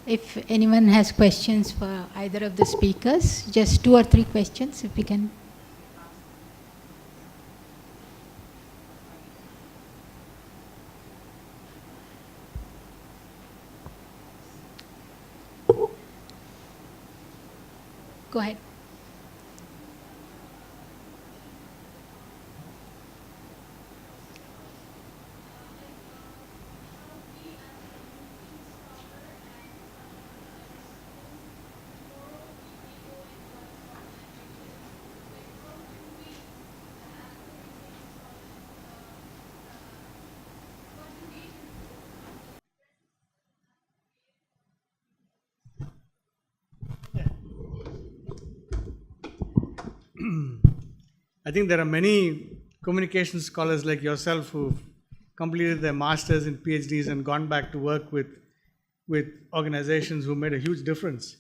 if anyone has questions for either of the speakers, just 2 or 3 questions, if we can. Go ahead. I think there are many communication scholars like yourself who've completed their masters and PhDs and gone back to work with organizations who made a huge difference.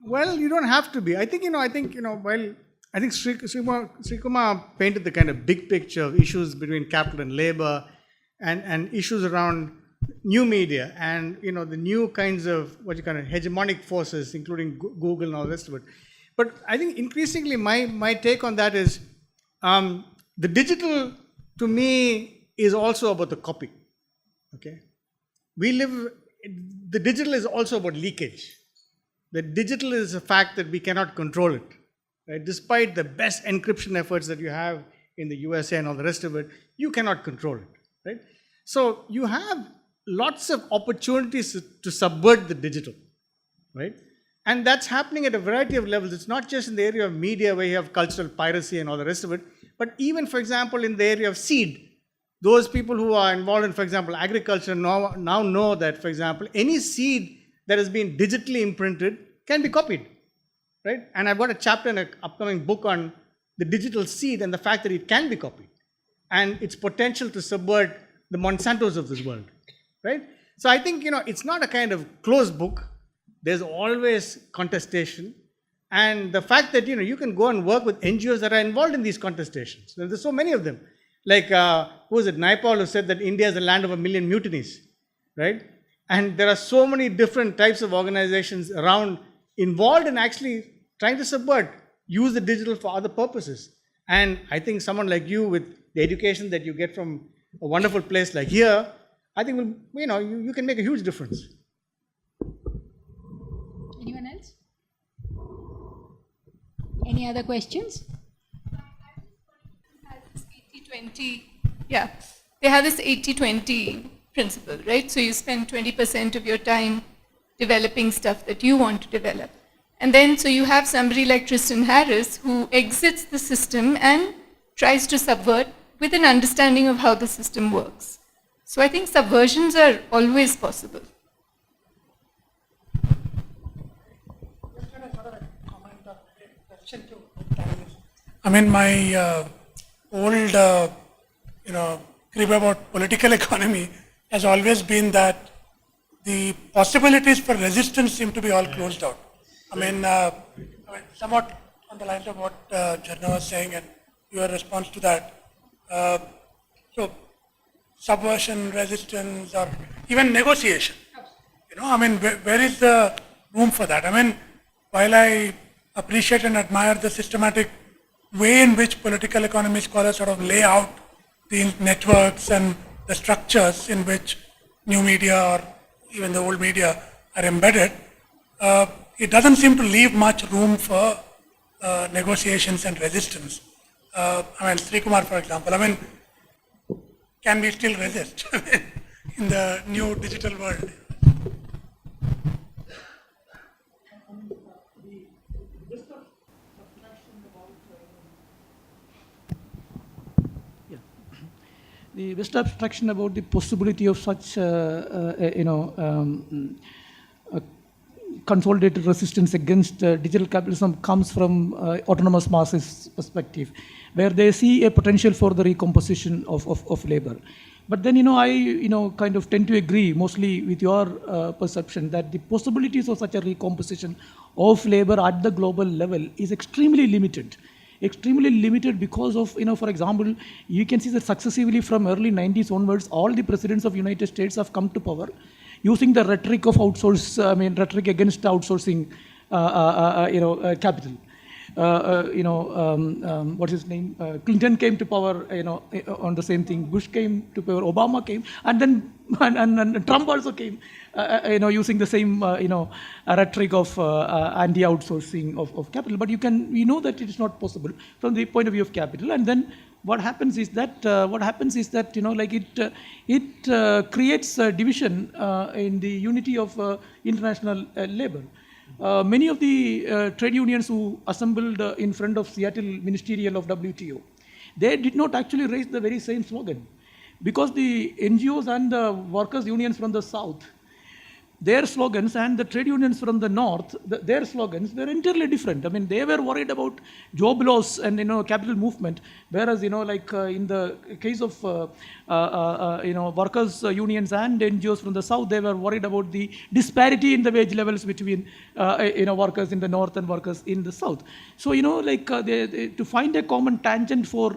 Well, you don't have to be. I think Sreekumar painted the kind of big picture of issues between capital and labor and issues around new media and, the new kinds of hegemonic forces, including Google and all the rest of it. But I think increasingly my take on that is the digital, to me, is also about the copy. Okay? The digital is also about leakage. The digital is a fact that we cannot control it. Right? Despite the best encryption efforts that you have in the USA and all the rest of it, you cannot control it. Right? So you have lots of opportunities to subvert the digital. Right? And that's happening at a variety of levels. It's not just in the area of media where you have cultural piracy and all the rest of it, but even, for example, in the area of seed. Those people who are involved in, for example, agriculture now know that, for example, any seed that has been digitally imprinted can be copied. Right? And I've got a chapter in an upcoming book on the digital seed and the fact that it can be copied and its potential to subvert the Monsantos of this world. Right? So I think, it's not a kind of closed book. There's always contestation. And the fact that, you can go and work with NGOs that are involved in these contestations. There's so many of them. Like, who was it, Naipaul, who said that India is the land of 1 million mutinies, right? And there are so many different types of organizations around involved in actually trying to subvert, use the digital for other purposes. And I think someone like you, with the education that you get from a wonderful place like here, I think, you can make a huge difference. Anyone else? Any other questions? Yeah, they have this 80-20 principle, right? So you spend 20% of your time developing stuff that you want to develop. And then, so you have somebody like Tristan Harris who exits the system and tries to subvert with an understanding of how the system works. So I think subversions are always possible. I mean, my old, crib about political economy has always been that the possibilities for resistance seem to be all closed out. I mean, somewhat on the lines of what Jharna was saying and your response to that. So, subversion, resistance, or even negotiation. Where is the room for that? I mean, while I appreciate and admire the systematic way in which political economy scholars sort of lay out the networks and the structures in which new media or even the old media are embedded, it doesn't seem to leave much room for negotiations and resistance. Sreekumar, for example, can we still resist in the new digital world? The best abstraction about the possibility of such, consolidated resistance against digital capitalism comes from autonomous Marxist perspective, where they see a potential for the recomposition of labor. But then, I kind of tend to agree mostly with your perception that the possibilities of such a recomposition of labor at the global level is extremely limited because of, for example, you can see that successively from early 90s onwards, all the presidents of United States have come to power using the rhetoric of rhetoric against outsourcing, capital. What's his name? Clinton came to power, on the same thing. Bush came to power, Obama came, and then and Trump also came, using the same, rhetoric of anti-outsourcing of capital. But we know that it is not possible from the point of view of capital. And then what happens is that it creates a division in the unity of international labor. Many of the trade unions who assembled in front of Seattle Ministerial of WTO, they did not actually raise the very same slogan, because the NGOs and the workers' unions from the South, their slogans, and the trade unions from the North, their slogans were entirely different. I mean, they were worried about job loss and capital movement, whereas in the case of workers' unions and NGOs from the South, they were worried about the disparity in the wage levels between workers in the North and workers in the South. So to find a common tangent for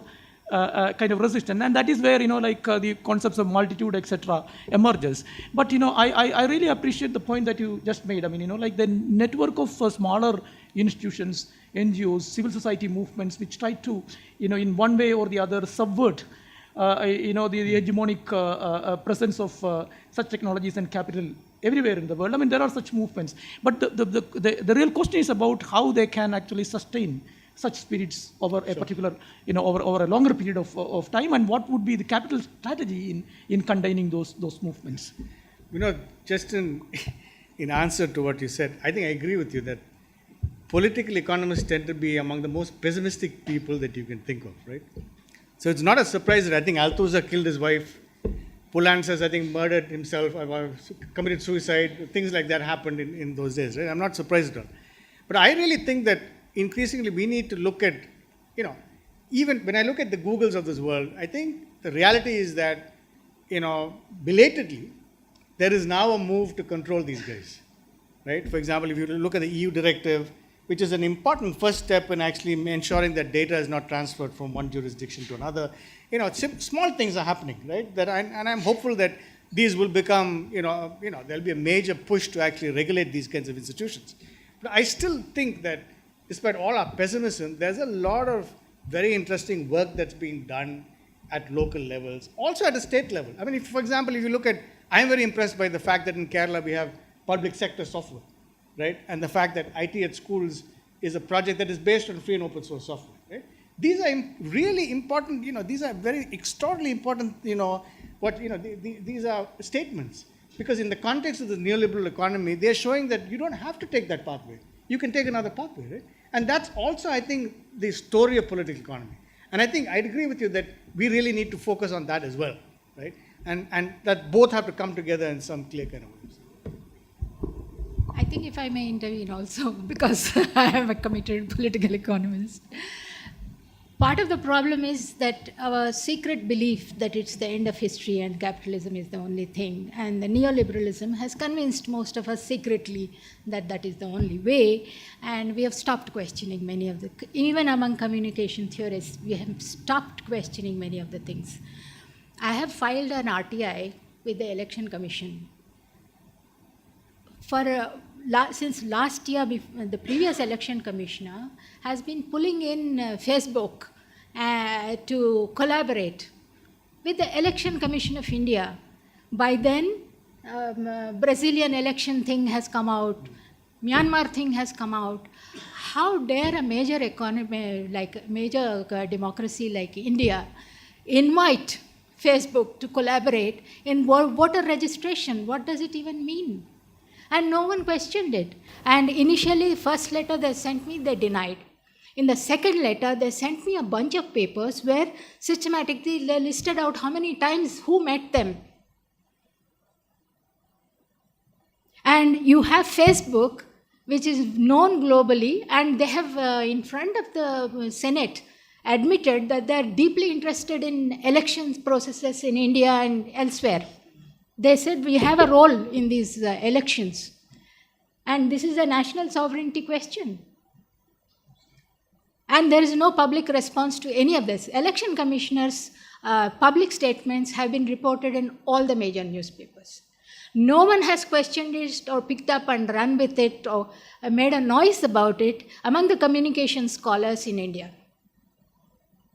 kind of resistance, and that is where the concepts of multitude, etc., emerges. But I really appreciate the point that you just made. I mean, the network of smaller institutions, NGOs, civil society movements, which try to in one way or the other subvert the hegemonic presence of such technologies and capital everywhere in the world. I mean, there are such movements, but the real question is about how they can actually sustain such spirits over a particular, over a longer period of time, and what would be the capital strategy in containing those movements? Just in answer to what you said, I think I agree with you that political economists tend to be among the most pessimistic people that you can think of, right? So it's not a surprise that I think Althusser killed his wife, Poulantzas, I think, murdered himself, committed suicide, things like that happened in those days, right? I'm not surprised at all. But I really think that increasingly we need to look at, even when I look at the Googles of this world, I think the reality is that, belatedly, there is now a move to control these guys, right? For example, if you look at the EU directive, which is an important first step in actually ensuring that data is not transferred from one jurisdiction to another, small things are happening, right? And I'm hopeful that these will become, there'll be a major push to actually regulate these kinds of institutions. But I still think that despite all our pessimism, there's a lot of very interesting work that's being done at local levels, also at a state level. I mean, for example, if you look at, I'm very impressed by the fact that in Kerala we have public sector software, right? And the fact that IT at schools is a project that is based on free and open source software, right? These are really important, these are very extraordinarily important, these are statements. Because in the context of the neoliberal economy, they're showing that you don't have to take that pathway. You can take another pathway, right? And that's also, I think, the story of political economy. And I think I'd agree with you that we really need to focus on that as well, right? And that both have to come together in some clear kind of ways. I think if I may intervene also, because I am a committed political economist. Part of the problem is that our secret belief that it's the end of history and capitalism is the only thing, and the neoliberalism has convinced most of us secretly that that is the only way, and we have stopped questioning many of the, even among communication theorists, we have stopped questioning many of the things. I have filed an RTI with the Election Commission for since last year. The previous election commissioner has been pulling in Facebook to collaborate with the Election Commission of India. By then, Brazilian election thing has come out, Myanmar thing has come out. How dare a major economy, like major democracy like India, invite Facebook to collaborate in voter registration? What does it even mean? And no one questioned it. And initially, first letter they sent me, they denied. In the second letter, they sent me a bunch of papers where systematically they listed out how many times, who met them. And you have Facebook, which is known globally, and they have, in front of the Senate, admitted that they are deeply interested in elections processes in India and elsewhere. They said we have a role in these elections. And this is a national sovereignty question. And there is no public response to any of this. Election commissioners' public statements have been reported in all the major newspapers. No one has questioned it or picked up and run with it or made a noise about it among the communication scholars in India.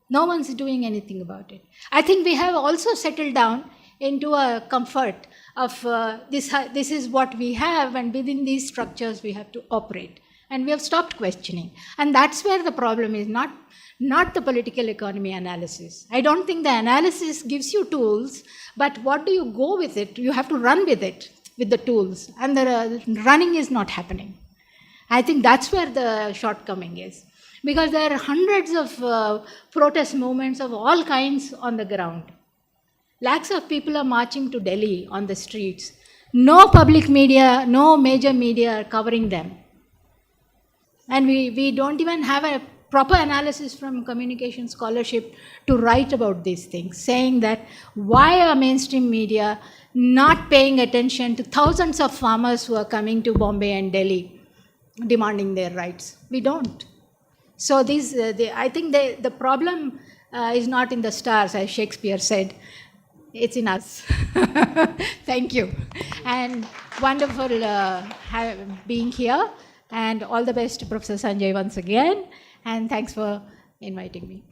No one's doing anything about it. I think we have also settled down into a comfort of this is what we have, and within these structures we have to operate. And we have stopped questioning. And that's where the problem is, not the political economy analysis. I don't think the analysis gives you tools, but what do you go with it? You have to run with it, with the tools. And the running is not happening. I think that's where the shortcoming is. Because there are hundreds of protest movements of all kinds on the ground. Lakhs of people are marching to Delhi on the streets. No public media, no major media are covering them. And we don't even have a proper analysis from communication scholarship to write about these things, saying that why are mainstream media not paying attention to thousands of farmers who are coming to Bombay and Delhi demanding their rights? We don't. So I think the problem is not in the stars, as Shakespeare said. It's in us. Thank you. And wonderful being here. And all the best to Professor Sanjay once again. And thanks for inviting me.